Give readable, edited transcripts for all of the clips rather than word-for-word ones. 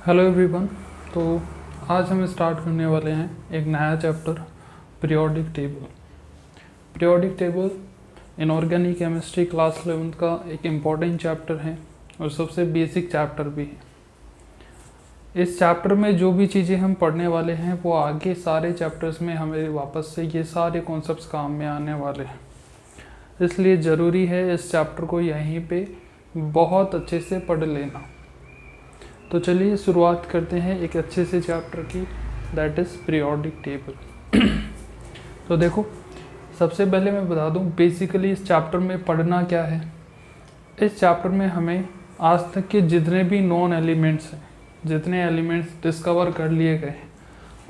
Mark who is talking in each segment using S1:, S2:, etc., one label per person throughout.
S1: Hello everyone. तो आज हम स्टार्ट करने वाले हैं एक नया chapter periodic table. Periodic table inorganic chemistry class 11 का एक इम्पॉर्टेंट चैप्टर है और सबसे बेसिक चैप्टर भी है। इस चैप्टर में जो भी चीज़ें हम पढ़ने वाले हैं वो आगे सारे चैप्टर्स में हमें वापस से ये सारे कॉन्सेप्ट्स काम में आने वाले हैं, इसलिए ज़रूरी है इस चैप्टर को यहीं पे बहुत अच्छे से पढ़ लेना। तो चलिए शुरुआत करते हैं एक अच्छे से चैप्टर की, दैट इज़ पीरियोडिक टेबल। तो देखो, सबसे पहले मैं बता दूं बेसिकली इस चैप्टर में पढ़ना क्या है। इस चैप्टर में हमें आज तक के जितने भी नॉन एलिमेंट्स हैं, जितने एलिमेंट्स डिस्कवर कर लिए गए हैं,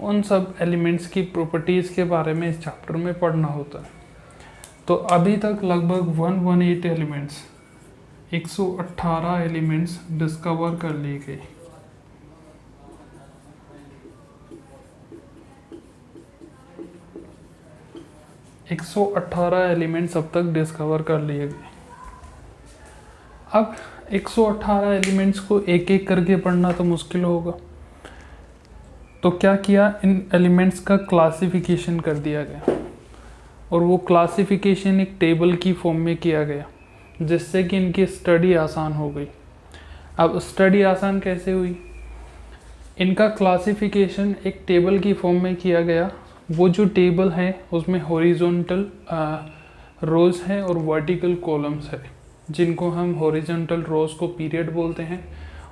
S1: उन सब एलिमेंट्स की प्रॉपर्टीज़ के बारे में इस चैप्टर में पढ़ना होता है। तो अभी तक लगभग 118 एलिमेंट्स 118 एलिमेंट्स डिस्कवर कर लिए गए। एक 118 एलिमेंट्स अब तक डिस्कवर कर लिए गए। अब 118 एलिमेंट्स को एक एक करके पढ़ना तो मुश्किल होगा, तो क्या किया, इन एलिमेंट्स का क्लासिफिकेशन कर दिया गया और वो क्लासिफिकेशन एक टेबल की फॉर्म में किया गया, जिससे कि इनकी स्टडी आसान हो गई। अब स्टडी आसान कैसे हुई? इनका क्लासिफिकेशन एक टेबल की फॉर्म में किया गया। वो जो टेबल है उसमें हॉरिजॉन्टल रोज हैं और वर्टिकल कॉलम्स है, जिनको हम हॉरिजॉन्टल रोज को पीरियड बोलते हैं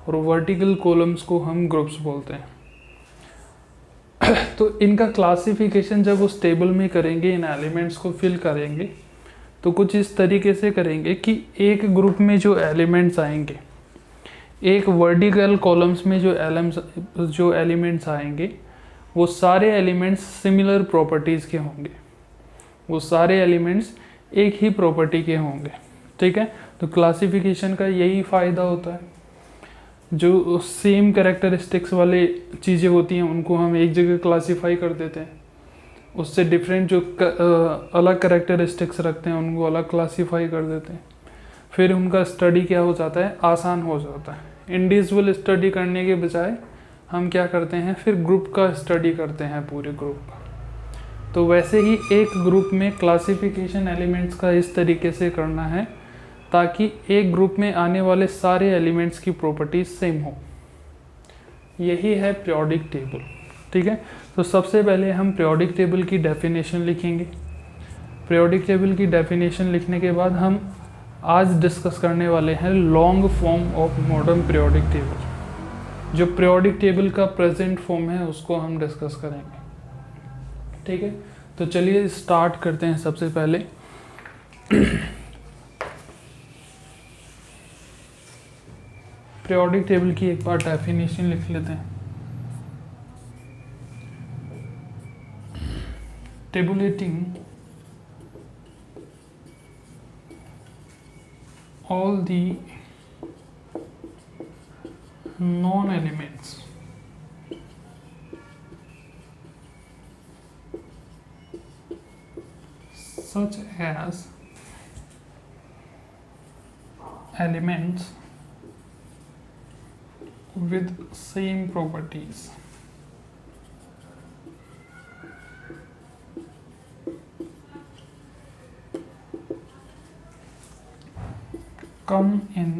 S1: और वर्टिकल कॉलम्स को हम ग्रुप्स बोलते हैं। तो इनका क्लासिफिकेशन जब उस टेबल में करेंगे, इन एलिमेंट्स को फिल करेंगे, तो कुछ इस तरीके से करेंगे कि एक ग्रुप में जो एलिमेंट्स आएंगे, एक वर्टिकल कॉलम्स में जो एलिमेंट्स आएंगे, वो सारे एलिमेंट्स सिमिलर प्रॉपर्टीज़ के होंगे, वो सारे एलिमेंट्स एक ही प्रॉपर्टी के होंगे। ठीक है, तो क्लासिफिकेशन का यही फ़ायदा होता है। जो सेम कैरेक्टरिस्टिक्स वाले चीज़ें होती हैं उनको हम एक जगह क्लासीफाई कर देते हैं, उससे डिफरेंट जो अलग कैरेक्टरिस्टिक्स रखते हैं उनको अलग क्लासीफाई कर देते हैं। फिर उनका स्टडी क्या हो जाता है, आसान हो जाता है। इंडिविजुअल स्टडी करने के बजाय हम क्या करते हैं, फिर ग्रुप का स्टडी करते हैं, पूरे ग्रुप का। तो वैसे ही एक ग्रुप में क्लासिफिकेशन एलिमेंट्स का इस तरीके से करना है ताकि एक ग्रुप में आने वाले सारे एलिमेंट्स की प्रॉपर्टीज सेम हो। यही है पीरियोडिक टेबल। ठीक है, तो सबसे पहले हम पीरियोडिक टेबल की डेफिनेशन लिखेंगे। पीरियोडिक टेबल की डेफिनेशन लिखने के बाद हम आज डिस्कस करने वाले हैं long form of modern periodic table. जो पीरियोडिक टेबल का प्रेजेंट फॉर्म है उसको हम डिस्कस करेंगे। ठीक है, तो चलिए स्टार्ट करते हैं। सबसे पहले पीरियोडिक टेबल की एक बार डेफिनेशन लिख लेते हैं। Tabulating all the non-elements such as elements with same properties come in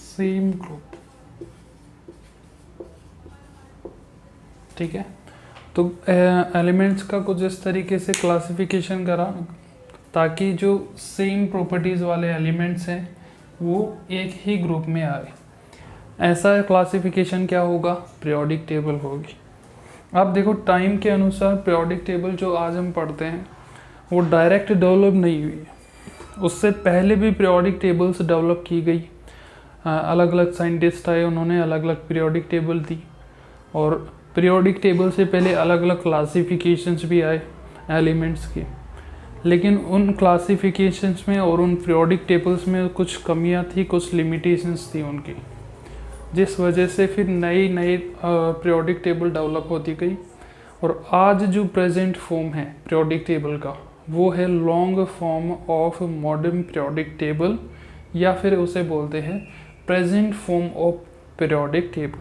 S1: same group। ठीक है, तो एलिमेंट्स का कुछ इस तरीके से क्लासिफिकेशन करा ताकि जो सेम प्रॉपर्टीज़ वाले एलिमेंट्स हैं वो एक ही ग्रुप में आए। ऐसा क्लासिफिकेशन क्या होगा, पीरियोडिक टेबल होगी। अब देखो, टाइम के अनुसार पीरियोडिक टेबल जो आज हम पढ़ते हैं वो डायरेक्ट डेवलप नहीं हुई है, उससे पहले भी पीरियोडिक टेबल्स डेवलप की गई। अलग अलग साइंटिस्ट आए, उन्होंने अलग अलग पीरियोडिक टेबल दी, और पीरियोडिक टेबल से पहले अलग अलग क्लासिफिकेशंस भी आए एलिमेंट्स के। लेकिन उन क्लासिफिकेशंस में और उन पीरियोडिक टेबल्स में कुछ कमियां थी, कुछ लिमिटेशंस थी उनकी, जिस वजह से फिर नई पीरियोडिक टेबल डेवलप होती गई। और आज जो प्रेजेंट फॉर्म है पीरियोडिक टेबल का वो है long form of modern periodic table, या फिर उसे बोलते हैं present form of periodic table.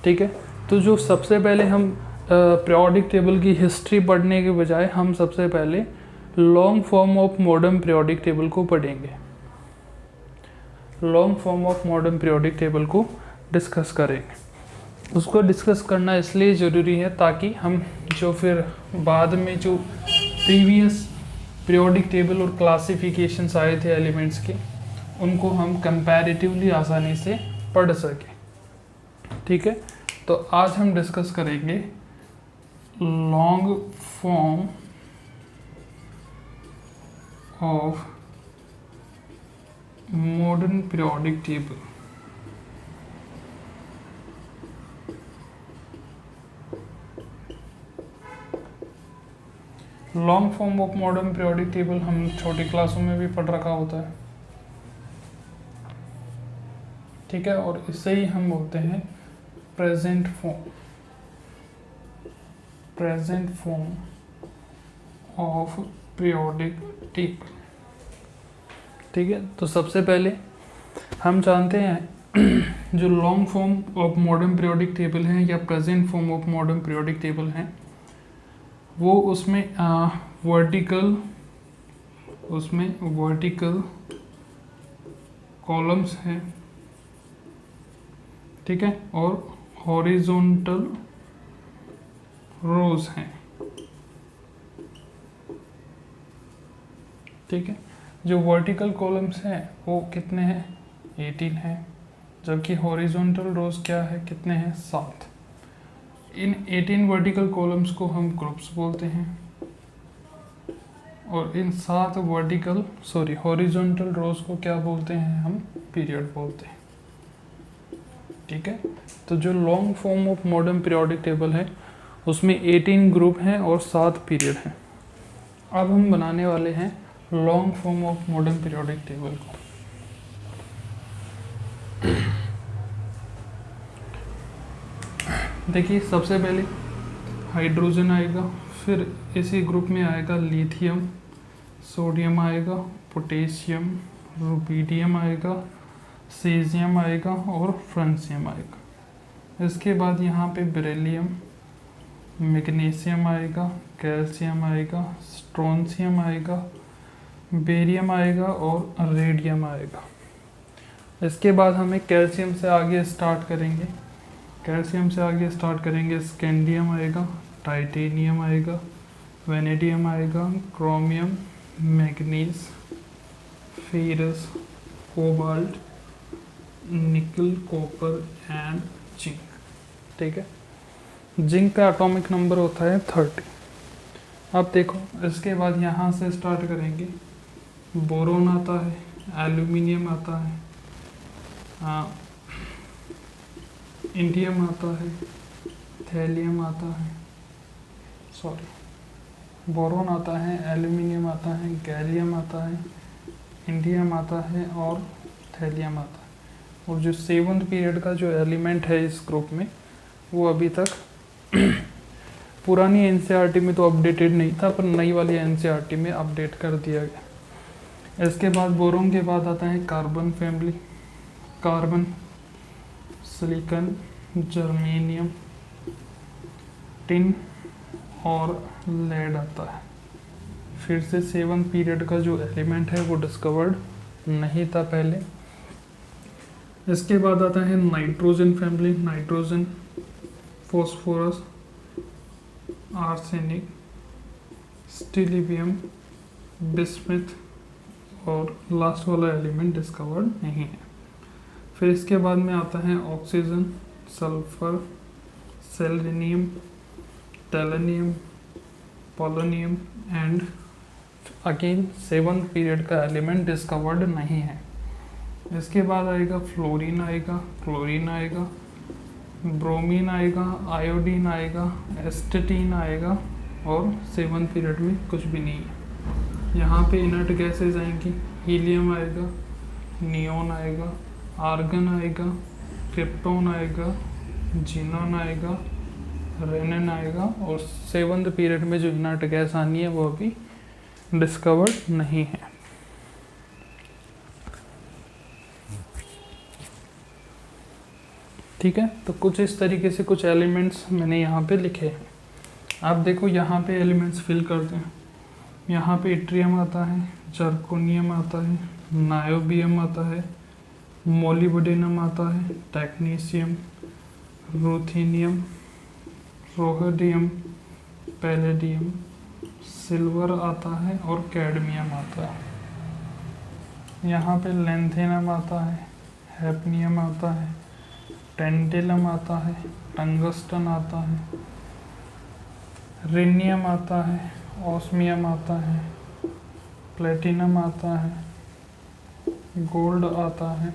S1: ठीक है, तो जो सबसे पहले हम पीरियोडिक टेबल की हिस्ट्री पढ़ने के बजाय हम सबसे पहले long form of modern periodic table को पढ़ेंगे। Long form of modern periodic table को डिस्कस करेंगे। उसको डिस्कस करना इसलिए ज़रूरी है ताकि हम जो फिर बाद में जो प्रीवियस पीरियोडिक टेबल और क्लासिफिकेशंस आए थे एलिमेंट्स के, उनको हम कंपैरेटिवली आसानी से पढ़ सकें। ठीक है, तो आज हम डिस्कस करेंगे long form of modern periodic table. Long form of modern periodic table हम छोटी क्लासों में भी पढ़ रखा होता है। ठीक है, और इसे ही हम बोलते हैं present form of periodic table. ठीक है, तो सबसे पहले हम जानते हैं जो long form of modern periodic table है या present form of modern periodic table है, वो उसमें वर्टिकल कॉलम्स हैं। ठीक है, और हॉरिजॉन्टल रोज हैं। ठीक है, जो वर्टिकल कॉलम्स हैं वो कितने हैं? 18 हैं, जबकि हॉरिजॉन्टल रोज क्या है, कितने हैं? 7। इन 18 वर्टिकल कॉलम्स को हम ग्रुप्स बोलते हैं और इन 7 हॉरिजॉन्टल रोज को क्या बोलते हैं? हम पीरियड बोलते हैं। ठीक है, तो जो long form of modern periodic table है उसमें 18 ग्रुप हैं और 7 पीरियड हैं। अब हम बनाने वाले हैं long form of modern periodic table को। देखिए, सबसे पहले हाइड्रोजन आएगा, फिर इसी ग्रुप में आएगा लिथियम, सोडियम आएगा, पोटेशियम, रुबिडियम आएगा, सीजियम आएगा और फ्रांसियम आएगा। इसके बाद यहाँ पे बेरिलियम, मैग्नीशियम आएगा, कैल्शियम आएगा, स्ट्रोंशियम आएगा, बेरियम आएगा और रेडियम आएगा। इसके बाद हमें कैल्शियम से आगे स्टार्ट करेंगे। स्कैंडियम आएगा, टाइटेनियम आएगा, वेनेडियम आएगा, क्रोमियम, मैग्नीज, फेरस, कोबाल्ट, निकल, कॉपर एंड जिंक। ठीक है, जिंक का एटॉमिक नंबर होता है 30। अब देखो, इसके बाद यहाँ से स्टार्ट करेंगे। बोरोन आता है, एल्यूमिनियम आता है, इंडियम आता है, थैलियम आता है, बोरोन आता है, एल्यूमिनियम आता है, गैलियम आता है, इंडियम आता है और थैलियम आता है। और जो 7th पीरियड का जो एलिमेंट है इस ग्रुप में, वो अभी तक पुरानी एनसीईआरटी में तो अपडेटेड नहीं था, पर नई वाली एनसीईआरटी में अपडेट कर दिया गया। इसके बाद बोरोन के बाद आता है carbon family, carbon, silicon, germanium, tin और लेड आता है। फिर से 7th पीरियड का जो एलिमेंट है वो डिस्कवर्ड नहीं था पहले। इसके बाद आता है nitrogen family, nitrogen, phosphorus, arsenic, स्टिलिबियम, बिस्मथ और लास्ट वाला एलिमेंट डिस्कवर्ड नहीं है। फिर इसके बाद में आता है oxygen, sulphur, selenium, tellurium, polonium and again 7th period का एलिमेंट डिस्कवर्ड नहीं है। इसके बाद आएगा फ्लोरीन आएगा, क्लोरीन आएगा, ब्रोमीन आएगा, आयोडीन आएगा, एस्टेटीन आएगा और 7th पीरियड में कुछ भी नहीं है। यहाँ पे इनर्ट गैसेज आएंगी, हीलियम आएगा, नियोन आएगा, आर्गन आएगा, क्रिप्टोन आएगा, जीनोन आएगा, रेनन आएगा और 7th पीरियड में जो इनर्ट गैस आनी है वो अभी डिस्कवर्ड नहीं है। ठीक है, तो कुछ इस तरीके से कुछ एलिमेंट्स मैंने यहाँ पे लिखे हैं। आप देखो यहाँ पे एलिमेंट्स फिल करते हैं। यहाँ पे इट्रियम आता है, जर्कोनियम आता है, नायोबियम आता है, मोलिब्डेनम आता है, टेक्नीशियम, रूथेनियम, रोहडियम, पैलेडियम, सिल्वर आता है और कैडमियम आता है। यहाँ पे लेंथेनम आता है, हैफनियम आता है, टेंटेलम आता है, टंगस्टन आता है, रिनियम आता है, ऑस्मियम आता है, प्लेटिनम आता है, गोल्ड आता है,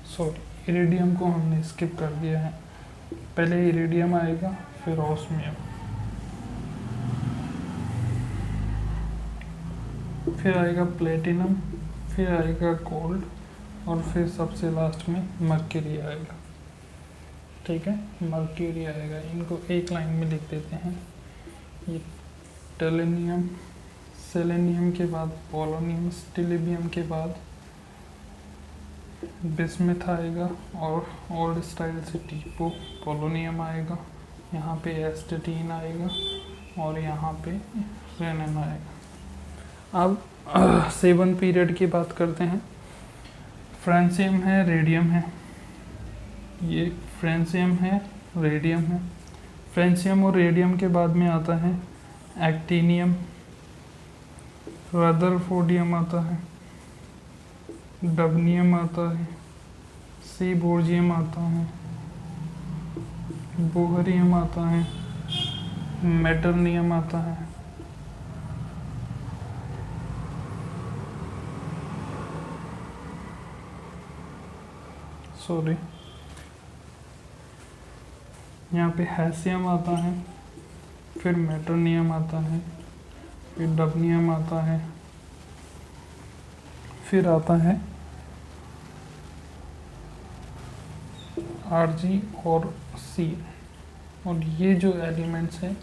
S1: सॉरी इरिडियम को हमने स्किप कर दिया है, पहले इरिडियम आएगा फिर ऑस्मियम, फिर आएगा प्लेटिनम, फिर आएगा गोल्ड और फिर सबसे लास्ट में मर्क्यूरी आएगा। ठीक है, मर्क्यूरी आएगा। इनको एक लाइन में लिख देते हैं। ये टेलेनियम, सेलेनियम के बाद पोलोनियम, स्टिलिबियम के बाद बिस्मिथ आएगा और ओल्ड स्टाइल से टीपो पोलोनियम आएगा। यहाँ पे एस्टेटीन आएगा और यहाँ पे रेनन आएगा। अब 7 पीरियड की बात करते हैं। फ्रांसियम है, रेडियम है, ये फ्रांसियम है, रेडियम है। फ्रांसियम और रेडियम के बाद में आता है एक्टिनियम, रदरफोर्डियम आता है, डबनियम आता है, सीबोर्जियम आता है, बोहरियम आता है, मेटरनियम आता है, सॉरी यहाँ पे हैसियम आता है, फिर मेटरनियम आता है, फिर डबनियम आता है, फिर आता है Rg और C। और ये जो एलिमेंट्स हैं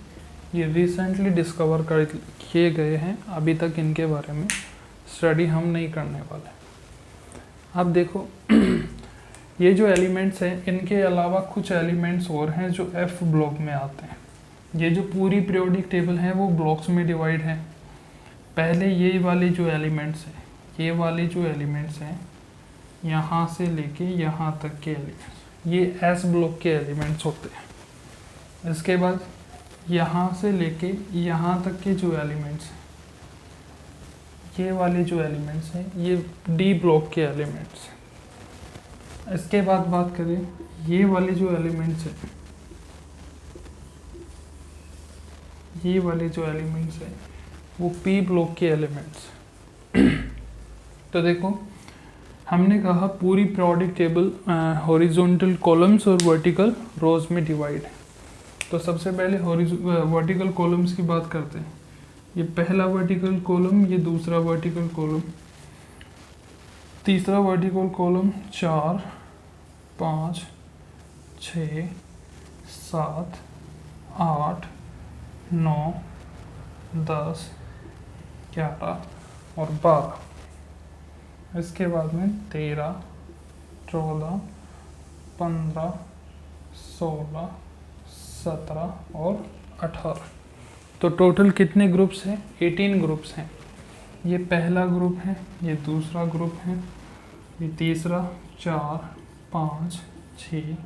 S1: ये रिसेंटली डिस्कवर कर किए गए हैं, अभी तक इनके बारे में स्टडी हम नहीं करने वाले। अब देखो ये जो एलिमेंट्स हैं इनके अलावा कुछ एलिमेंट्स और हैं जो F ब्लॉक में आते हैं। ये जो पूरी पीरियोडिक टेबल है वो ब्लॉक्स में डिवाइड है। पहले ये वाले जो एलिमेंट्स हैं, ये वाले जो एलिमेंट्स हैं यहाँ से लेके यहाँ तक के एलिमेंट्स, ये S ब्लॉक के एलिमेंट्स होते हैं। इसके बाद यहाँ से लेके यहाँ तक के जो एलिमेंट्स हैं, ये वाले जो एलिमेंट्स हैं ये D ब्लॉक के एलिमेंट्स हैं। इसके बाद बात करें ये वाले जो एलिमेंट्स हैं, ये वाले जो एलिमेंट्स हैं वो P ब्लॉक के एलिमेंट्स। तो देखो हमने कहा पूरी पीरियोडिक टेबल हॉरिजॉन्टल कॉलम्स और वर्टिकल रोज में डिवाइड है। तो सबसे पहले वर्टिकल कॉलम्स की बात करते हैं। ये पहला वर्टिकल कॉलम, ये दूसरा वर्टिकल कॉलम, तीसरा वर्टिकल कॉलम, 4 5 6 7 8 9 10 11 और 12। इसके बाद में 13 14 15 16 17 और 18। तो टोटल कितने ग्रुप्स हैं? 18 ग्रुप्स हैं। ये पहला ग्रुप है, ये दूसरा ग्रुप है, ये तीसरा, 4 5 6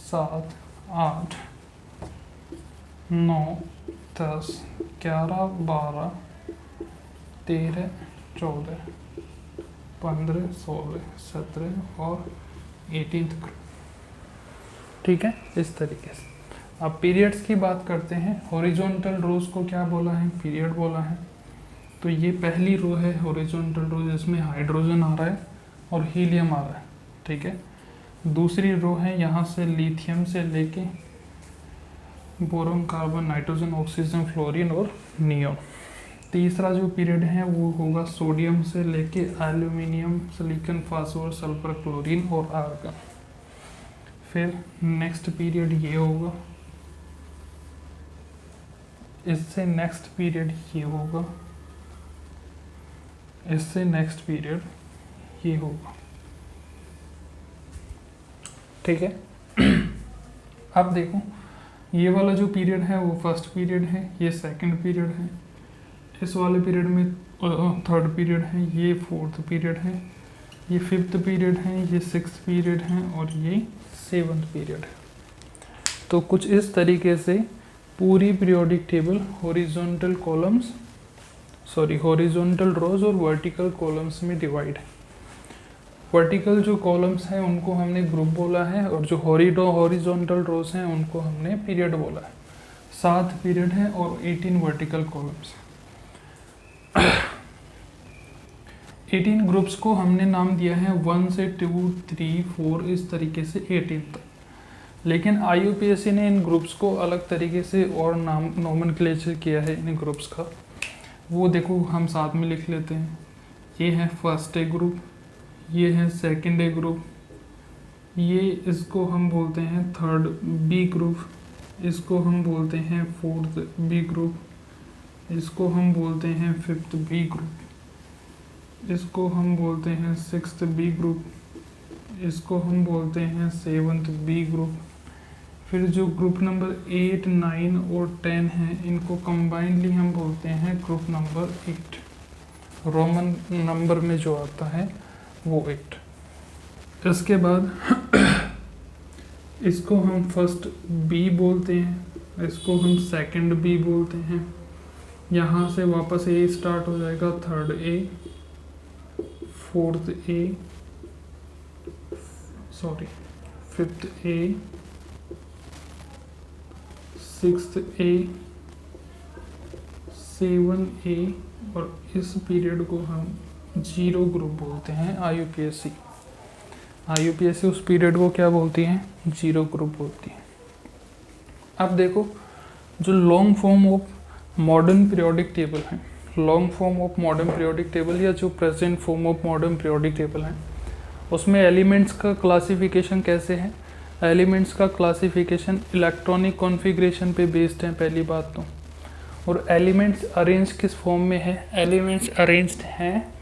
S1: 7 8 9 10 11 12 13 14 15 16 17 और 18th ग्रुप। ठीक है, इस तरीके से। अब पीरियड्स की बात करते हैं। हॉरिजॉन्टल रोज को क्या बोला है? पीरियड बोला है। तो ये पहली रो है हॉरिजॉन्टल रो, जिसमें हाइड्रोजन आ रहा है और हीलियम आ रहा है। ठीक है, दूसरी रो है यहाँ से लिथियम से लेके boron, carbon, nitrogen, oxygen, fluorine और नियोन। तीसरा जो पीरियड है वो होगा सोडियम से लेके aluminium, silicon, phosphorus, sulphur, chlorine और आर्गन। फिर नेक्स्ट पीरियड ये होगा, इससे नेक्स्ट पीरियड ये होगा, इससे नेक्स्ट पीरियड ये होगा, ठीक है। अब देखो ये वाला जो पीरियड है वो फर्स्ट पीरियड है, ये सेकंड पीरियड है, इस वाले पीरियड में थर्ड पीरियड है, ये फोर्थ पीरियड है, ये फिफ्थ पीरियड है, ये सिक्स्थ पीरियड है और ये सेवन्थ पीरियड है। तो कुछ इस तरीके से पूरी periodic table horizontal columns horizontal rows और वर्टिकल कॉलम्स में डिवाइड है। वर्टिकल जो कॉलम्स हैं उनको हमने ग्रुप बोला है और जो हॉरिजॉन्टल रोज हैं उनको हमने पीरियड बोला है। 7 पीरियड है और 18 वर्टिकल कॉलम्स। 18 ग्रुप्स को हमने नाम दिया है 1 से 2 3 4 इस तरीके से 18 तक। लेकिन IUPAC ने इन ग्रुप्स को अलग तरीके से और नाम नोमेनक्लेचर किया है इन ग्रुप्स का, वो देखो हम साथ में लिख लेते हैं। ये है फर्स्ट ए ग्रुप, ये है सेकंड ए ग्रुप, ये इसको हम बोलते हैं थर्ड बी ग्रुप, इसको हम बोलते हैं फोर्थ बी ग्रुप, इसको हम बोलते हैं फिफ्थ बी ग्रुप, इसको हम बोलते हैं सिक्स्थ बी ग्रुप, इसको हम बोलते हैं सेवन्थ बी ग्रुप। फिर जो ग्रुप नंबर 8, 9 और 10 हैं इनको कंबाइंडली हम बोलते हैं ग्रुप नंबर 8। रोमन नंबर में जो आता है वो 8। इसके बाद इसको हम फर्स्ट बी बोलते हैं, इसको हम सेकंड बी बोलते हैं। यहाँ से वापस ए स्टार्ट हो जाएगा, third A, fourth A, fifth A, sixth A, 7 A और इस पीरियड को हम 0 ग्रुप बोलते हैं। IUPAC उस पीरियड को क्या बोलती है? 0 ग्रुप बोलती है। अब देखो जो long form of modern periodic table है, long form of modern periodic table या जो present form of modern periodic table है, उसमें एलिमेंट्स का क्लासिफिकेशन कैसे है? एलिमेंट्स का क्लासिफिकेशन इलेक्ट्रॉनिक कॉन्फ़िगरेशन पे बेस्ड है पहली बात तो। और एलिमेंट्स अरेंज किस फॉर्म में है? एलिमेंट्स अरेंज्ड हैं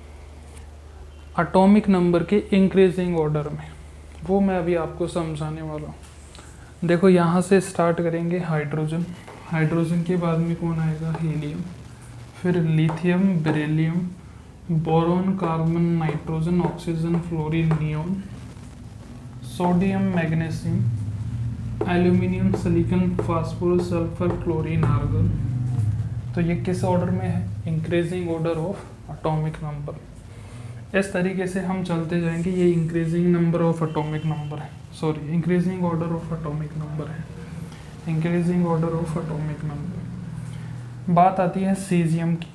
S1: एटॉमिक नंबर के इंक्रीजिंग ऑर्डर में, वो मैं अभी आपको समझाने वाला हूँ। देखो यहाँ से स्टार्ट करेंगे हाइड्रोजन, हाइड्रोजन के बाद में कौन आएगा? हीलियम, फिर lithium, beryllium, boron, carbon, nitrogen, oxygen, fluorine, neon, sodium, magnesium, aluminium, silicon, phosphorus, sulphur, chlorine, argon. तो ये किस ऑर्डर में है? Increasing order of atomic number. इस तरीके से हम चलते जाएंगे। ये increasing number of atomic number है, increasing order of atomic number है, increasing order of atomic number. बात आती है सीजियम की।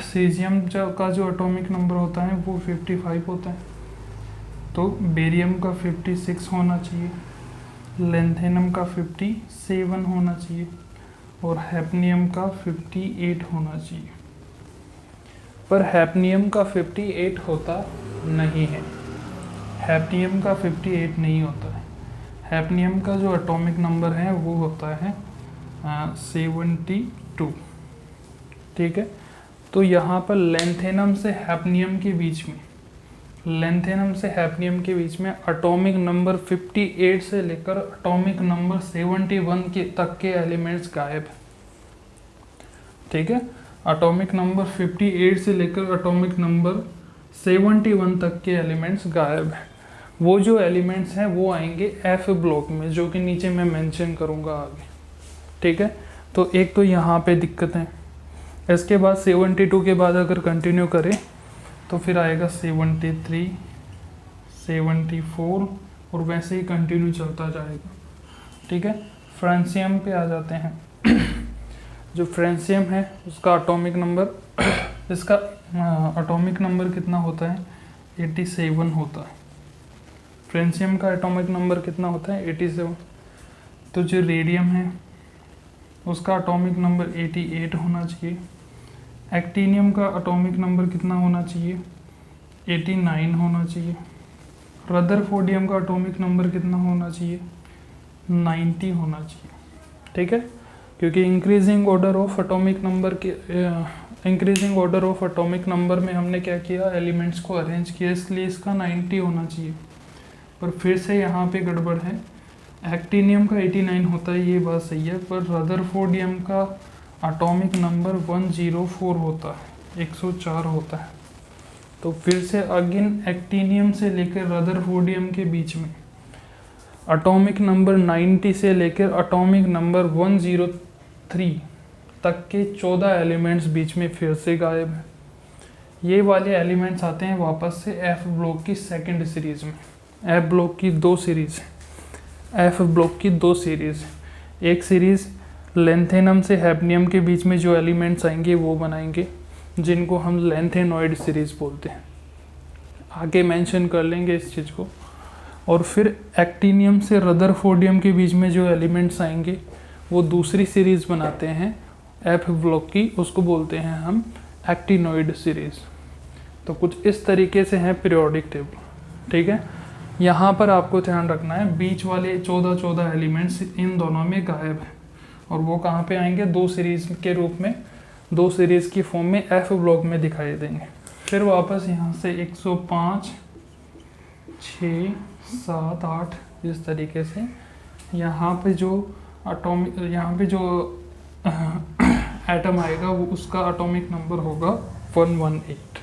S1: सीजियम का जो एटॉमिक नंबर होता है वो 55 होता है, तो बेरियम का 56 होना चाहिए, लेंथेनम का 57 होना चाहिए और हैप्नियम का 58 होना चाहिए। पर हैप्नियम का 58 होता नहीं है, हैप्नियम का 58 नहीं होता है। हैप्नियम का जो एटॉमिक नंबर है वो होता है 72, ठीक है। तो यहाँ पर लेंथेनम से हैप्नियम के बीच में, लेंथेनम से हैप्नियम के बीच में एटॉमिक नंबर 58 से लेकर एटॉमिक नंबर 71 के तक के एलिमेंट्स गायब है, ठीक है। एटॉमिक नंबर 58 से लेकर एटॉमिक नंबर 71 तक के एलिमेंट्स गायब हैं। वो जो एलिमेंट्स हैं वो आएंगे F ब्लॉक में, जो कि नीचे मैं मेंशन करूँगा आगे, ठीक है। तो एक तो यहाँ पे दिक्कत है। इसके बाद 72 के बाद अगर कंटिन्यू करें तो फिर आएगा 73, 74 और वैसे ही कंटिन्यू चलता जाएगा, ठीक है। फ्रांसियम पे आ जाते हैं। जो फ्रांसियम है उसका एटॉमिक नंबर, इसका एटॉमिक नंबर कितना होता है? 87 होता है। फ्रांसियम का एटॉमिक नंबर कितना होता है? 87। तो जो रेडियम है उसका एटॉमिक नंबर 88 होना चाहिए। एक्टीनियम का एटॉमिक नंबर कितना होना चाहिए? 89 होना चाहिए। रदरफोर्डियम का एटॉमिक नंबर कितना होना चाहिए? 90 होना चाहिए, ठीक है। क्योंकि increasing order of atomic number के increasing order of atomic number में हमने क्या किया, एलिमेंट्स को अरेंज किया, इसलिए इसका 90 होना चाहिए। पर फिर से यहाँ पे गड़बड़ है, एक्टिनियम का 89 होता है, ये बात सही है, पर रदरफोर्डियम का एटॉमिक नंबर 104 होता है, 104 होता है। तो फिर से अगेन एक्टिनियम से लेकर रदरफोर्डियम के बीच में एटॉमिक नंबर 90 से लेकर एटॉमिक नंबर 103 तक के 14 एलिमेंट्स बीच में फिर से गायब हैं। ये वाले एलिमेंट्स आते हैं वापस से एफ ब्लॉक की सेकंड सीरीज में। एफ ब्लॉक की दो सीरीज है, एफ ब्लॉक की दो सीरीज है। एक सीरीज लेंथेनम से हैप्नियम के बीच में जो एलिमेंट्स आएंगे वो बनाएंगे, जिनको हम लेंथेनॉइड सीरीज बोलते हैं, आगे मेंशन कर लेंगे इस चीज़ को। और फिर एक्टिनियम से रदरफोर्डियम के बीच में जो एलिमेंट्स आएंगे वो दूसरी सीरीज बनाते हैं एफ ब्लॉक की, उसको बोलते हैं हम एक्टिनॉइड सीरीज। तो कुछ इस तरीके से है पीरियोडिक टेबल, ठीक है। यहाँ पर आपको ध्यान रखना है बीच वाले 14 एलिमेंट्स इन दोनों में गायब हैं, और वो कहाँ पे आएंगे, दो सीरीज के रूप में, दो सीरीज की फॉर्म में एफ ब्लॉक में दिखाई देंगे। फिर वापस यहाँ से 105, 6, 7, 8 इस तरीके से यहाँ पे जो एटॉमिक, यहाँ पे जो एटम आएगा वो उसका एटॉमिक नंबर होगा 118।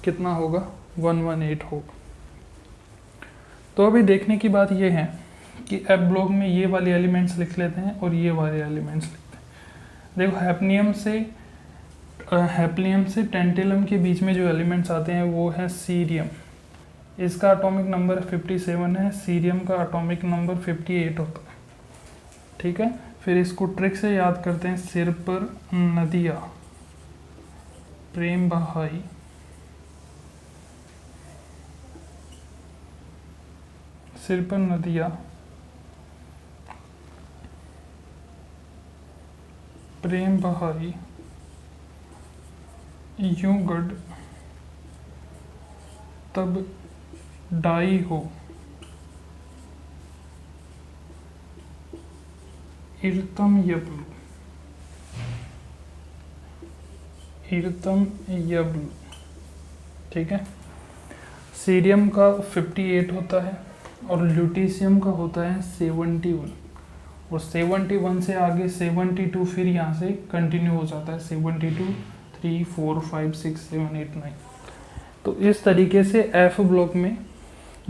S1: कितना होगा, 118 होगा। तो अभी देखने की बात ये है कि एफ ब्लॉक में ये वाले एलिमेंट्स लिख लेते हैं और ये वाले एलिमेंट्स लिखते हैं। देखो हैप्नियम से टेंटेलम के बीच में जो एलिमेंट्स आते हैं वो है सीरियम, इसका एटॉमिक नंबर 57 है, सीरियम का एटॉमिक नंबर 58 होता है, ठीक है। फिर इसको ट्रिक से याद करते हैं, सिर पर नदिया प्रेम बहाई, सिर पर नदिया प्रेम बहाई, यूं गढ़ तब डाई हो, इरतम यबलु, इरतम यबलु, ठीक है। सीरियम का 58 होता है और ल्यूटीशियम का होता है 71, और 71 से आगे 72 फिर यहाँ से कंटिन्यू हो जाता है, 72, 3, 4, 5, 6, 7, 8, 9। तो इस तरीके से एफ ब्लॉक में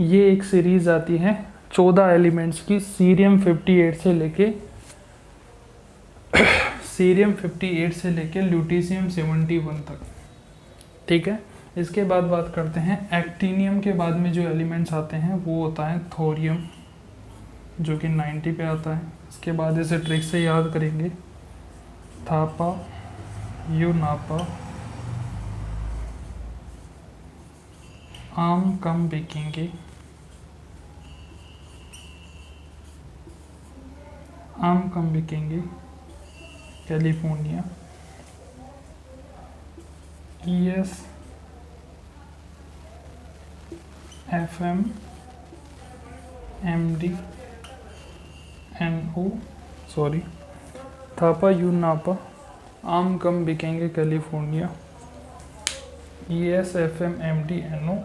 S1: ये एक सीरीज आती है 14 एलिमेंट्स की, सीरियम 58 से लेके ल्यूटीशियम 71 तक, ठीक है। इसके बाद बात करते हैं एक्टिनियम के बाद में जो एलिमेंट्स आते हैं वो होता है थोरियम, जो कि 90 पे आता है। इसके बाद इसे ट्रिक से याद करेंगे, थापा, यूनापा, आम कम बिकेंगे, आम कम बिकेंगे, California, ES, FM, MD, NO, थापा, यूनापा, आम कम बिकेंगे, California, ES, FM, MD, NO,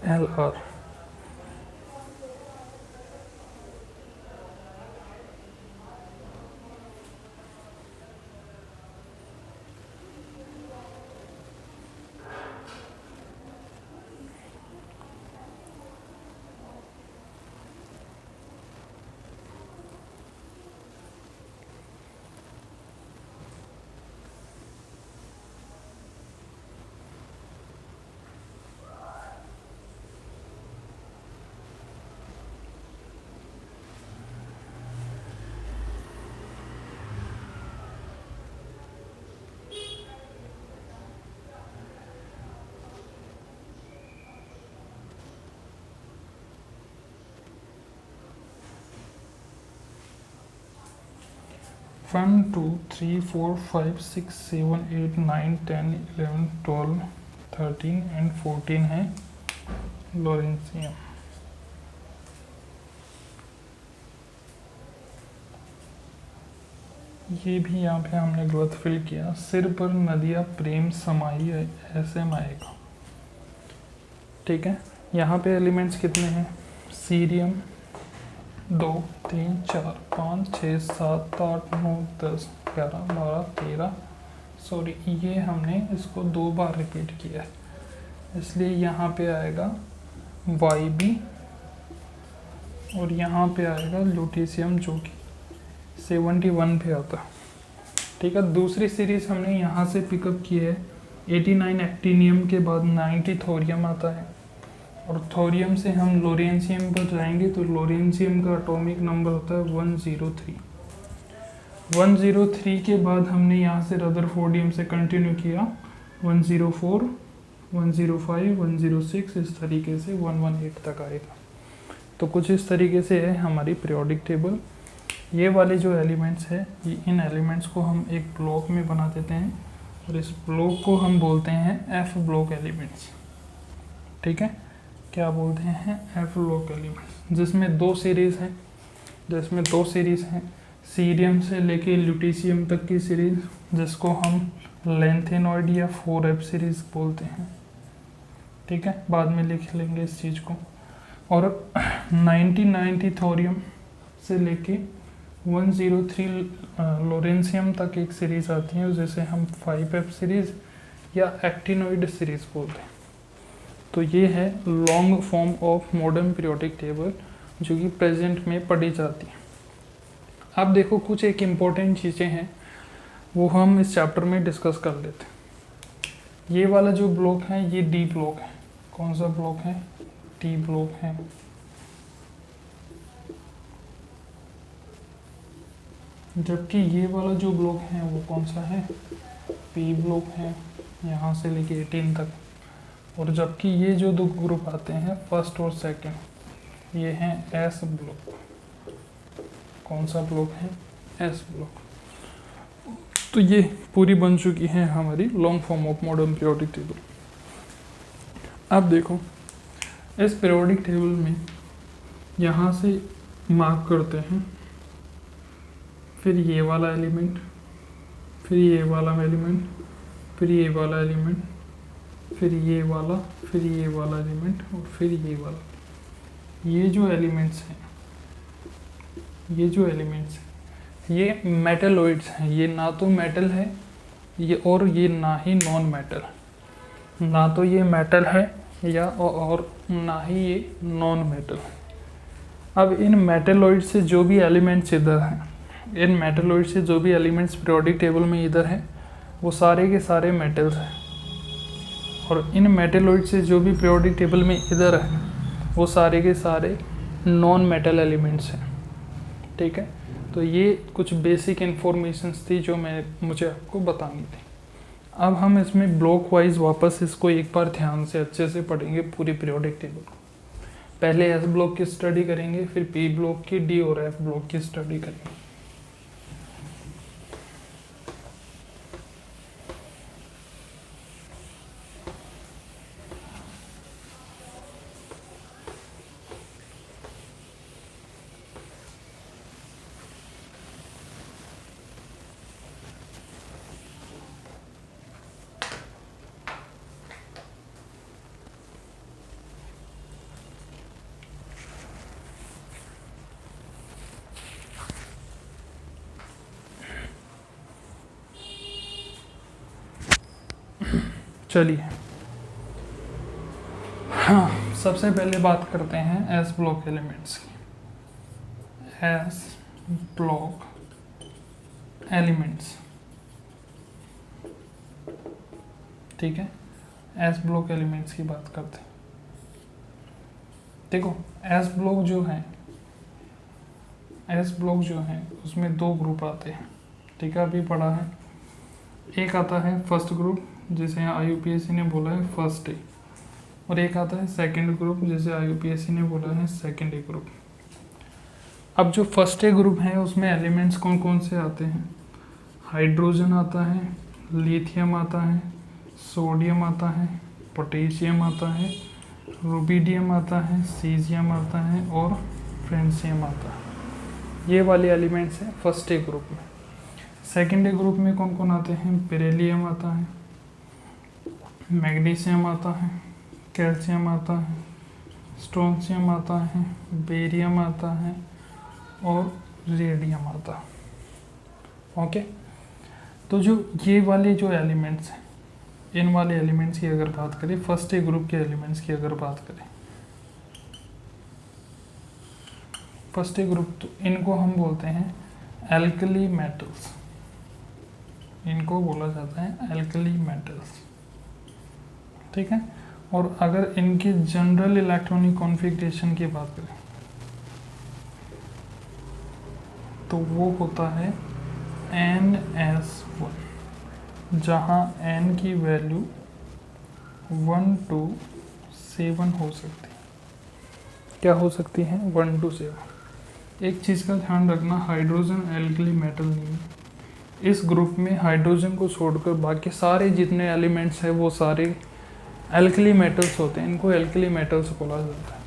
S1: LR। One 2 3 4 5 6 7 8 9 10 11 12 13 and 14 है लॉरेंसियम। ये भी यहाँ पे हमने ग्रोथ फिल किया। सिर पर नदियाँ प्रेम समाई ऐसे माएगा। ठीक है, यहाँ पे एलिमेंट्स कितने हैं? सीरियम 2 3 4 5 6 7 8 9 10 11 12 13, सॉरी ये हमने इसको 2 बार रिपीट किया है, इसलिए यहाँ पे आएगा YB और यहाँ पे आएगा लुटीशियम जो कि 71 पे आता है। ठीक है, दूसरी सीरीज हमने यहाँ से पिकअप की है। 89 एक्टिनियम के बाद 90 थोरियम आता है और थोरियम से हम लोरेंशियम पर जाएंगे तो लोरेंशियम का एटॉमिक नंबर होता है 103। 103 के बाद हमने यहाँ से रदरफोर्डियम से कंटिन्यू किया 104, 105, 106, इस तरीके से 118 तक आएगा। तो कुछ इस तरीके से है हमारी पीरियोडिक टेबल। ये वाले जो एलिमेंट्स है, ये इन एलिमेंट्स को हम एक ब्लॉक में बना देते हैं और इस ब्लॉक को हम बोलते हैं F ब्लॉक एलिमेंट्स। ठीक है, क्या बोलते हैं? F ब्लॉक एलिमेंट्स, जिसमें 2 सीरीज़ हैं, सीरियम से लेके ल्यूटीशियम तक की सीरीज, जिसको हम लेंथेनॉइड या 4F सीरीज बोलते हैं। ठीक है, बाद में लिख लेंगे इस चीज़ को। और 90 थोरियम से लेके 103 लोरेंशियम तक एक सीरीज आती है, जिसे हम 5F सीरीज या एक्टिनोइड सीरीज बोलते हैं। तो ये है long form of modern periodic table जो कि प्रेजेंट में पढ़ी जाती है। अब देखो कुछ एक इम्पोर्टेंट चीज़ें हैं वो हम इस चैप्टर में डिस्कस कर लेते हैं। ये वाला जो ब्लॉक है ये डी ब्लॉक है। कौन सा ब्लॉक है? डी ब्लॉक है। जबकि ये वाला जो ब्लॉक है वो कौन सा है? पी ब्लॉक है, यहाँ से लेके 18 तक। और जबकि ये जो 2 ग्रुप आते हैं फर्स्ट और सेकंड, ये हैं एस ब्लॉक। कौन सा ब्लॉक है? S block. तो ये पूरी बन चुकी है हमारी long form of modern periodic table. अब देखो इस पीरियोडिक टेबल में यहाँ से मार्क करते हैं, फिर ये वाला एलिमेंट, फिर ये वाला एलिमेंट, फिर ये वाला एलिमेंट, फिर ये वाला, फिर ये वाला एलिमेंट और फिर ये वाला। ये जो एलिमेंट्स हैं ये मेटलोइड्स हैं। ये ना तो मेटल है ये, और ये ना ही नॉन मेटल। ना तो ये मेटल है या और ना ही ये नॉन मेटल। अब इन मेटलोइड से जो भी एलिमेंट्स इधर हैं, इन मेटलोइड से जो भी एलिमेंट्स पीरियोडिक टेबल में इधर हैं वो सारे के सारे मेटल्स हैं, और इन मेटलोइड से जो भी पीरियोडिक टेबल में इधर है वो सारे के सारे नॉन मेटल एलिमेंट्स हैं। ठीक है, तो ये कुछ बेसिक इन्फॉर्मेशंस थी जो मुझे आपको बतानी थी। अब हम इसमें ब्लॉक वाइज वापस इसको एक बार ध्यान से अच्छे से पढ़ेंगे पूरी पीरियोडिक टेबल को। पहले एस ब्लॉक की स्टडी करेंगे, फिर पी ब्लॉक की, डी और एफ ब्लॉक की स्टडी करेंगे। चलिए, हाँ, सबसे पहले बात करते हैं एस ब्लॉक एलिमेंट्स की। एस ब्लॉक एलिमेंट्स, ठीक है, एस ब्लॉक एलिमेंट्स की बात करते हैं। देखो एस ब्लॉक जो है उसमें 2 ग्रुप आते हैं। ठीक है, अभी पढ़ा है। एक आता है फर्स्ट ग्रुप जिसे IUPAC ने बोला है फर्स्ट ए, और एक आता है सेकंड ग्रुप जिसे IUPAC ने बोला है सेकंड ए ग्रुप। अब जो फर्स्ट ए ग्रुप है उसमें एलिमेंट्स कौन कौन से आते हैं? हाइड्रोजन आता है, लिथियम आता है, सोडियम आता है, पोटेशियम आता है, रुबिडियम आता है, सीजियम आता है और फ्रेंशियम आता है। ये वाले एलिमेंट्स हैं फर्स्ट ए ग्रुप में। सेकेंडरी ग्रुप में कौन कौन आते हैं? बेरिलियम आता है, मैग्नीशियम आता है, कैल्शियम आता है, स्ट्रोंशियम आता है, बेरियम आता है और रेडियम आता है। ओके, तो जो ये वाले जो एलिमेंट्स हैं, इन वाले एलिमेंट्स की अगर बात करें, फर्स्ट ए ग्रुप के एलिमेंट्स की अगर बात करें, फर्स्ट ए ग्रुप, तो इनको हम बोलते हैं एल्कली मेटल्स, इनको बोला जाता है एल्कली मेटल्स, ठीक है। और अगर इनके जनरल इलेक्ट्रॉनिक कॉन्फ़िगरेशन की बात करें तो वो होता है NS1, जहाँ N की वैल्यू 1 to 7 हो सकती है। क्या हो सकती है? 1 to 7। एक चीज़ का ध्यान रखना, हाइड्रोजन एल्कली मेटल नहीं है। इस ग्रुप में हाइड्रोजन को छोड़कर बाकी सारे जितने एलिमेंट्स हैं वो सारे एल्कली मेटल्स होते हैं, इनको एल्कली मेटल्स बोला जाता है।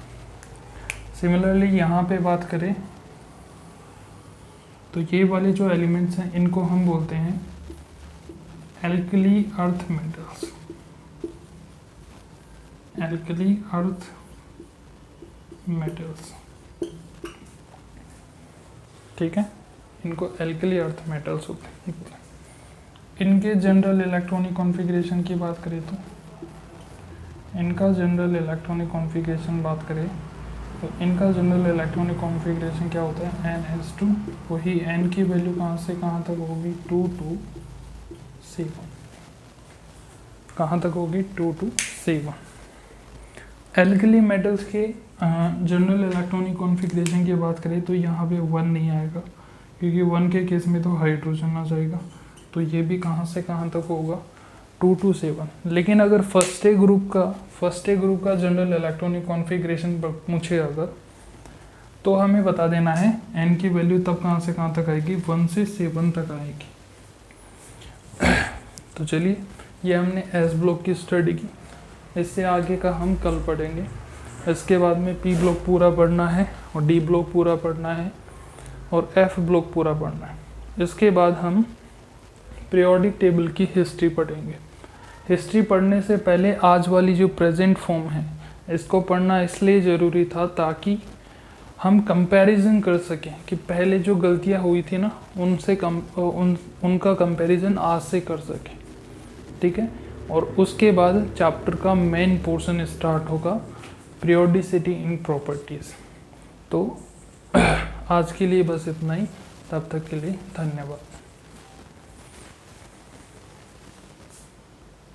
S1: सिमिलरली यहाँ पे बात करें तो ये वाले जो एलिमेंट्स हैं इनको हम बोलते हैं alkali earth metals, alkali earth metals, ठीक है, इनको एल्कली अर्थ मेटल्स होते हैं। इनके जनरल इलेक्ट्रॉनिक कॉन्फ़िगरेशन की बात करें तो इनका जनरल इलेक्ट्रॉनिक कॉन्फ़िगरेशन बात करें तो इनका जनरल इलेक्ट्रॉनिक कॉन्फ़िगरेशन क्या होता है? NS2, वही N की वैल्यू कहाँ से कहाँ तक होगी? 2 to 7, कहाँ तक होगी? 2 to 7। एल्कली मेटल्स के जनरल इलेक्ट्रॉनिक कॉन्फ़िगरेशन की बात करें तो यहाँ पे 1 नहीं आएगा, क्योंकि 1 के केस में तो हाइड्रोजन आ जाएगा, तो ये भी कहाँ से कहाँ तक होगा? 2 to 7। लेकिन अगर फर्स्ट ए ग्रुप का जनरल इलेक्ट्रॉनिक कॉन्फ़िगरेशन पूछे अगर, तो हमें बता देना है N की वैल्यू तब कहाँ से कहाँ तक आएगी? 1 से 7 तक आएगी। तो चलिए, ये हमने S ब्लॉक की स्टडी की, इससे आगे का हम कल पढ़ेंगे। इसके बाद में P ब्लॉक पूरा पढ़ना है और D ब्लॉक पूरा पढ़ना है और F ब्लॉक पूरा पढ़ना है। इसके बाद हम पीरियोडिक टेबल की हिस्ट्री पढ़ेंगे। हिस्ट्री पढ़ने से पहले आज वाली जो प्रेजेंट फॉर्म है इसको पढ़ना इसलिए ज़रूरी था ताकि हम कंपैरिजन कर सकें कि पहले जो गलतियां हुई थी ना उनसे उनका कंपैरिजन आज से कर सकें, ठीक है। और उसके बाद चैप्टर का मेन पोर्शन स्टार्ट होगा, पीरियोडिसिटी इन प्रॉपर्टीज़। तो आज के लिए बस इतना ही, तब तक के लिए धन्यवाद।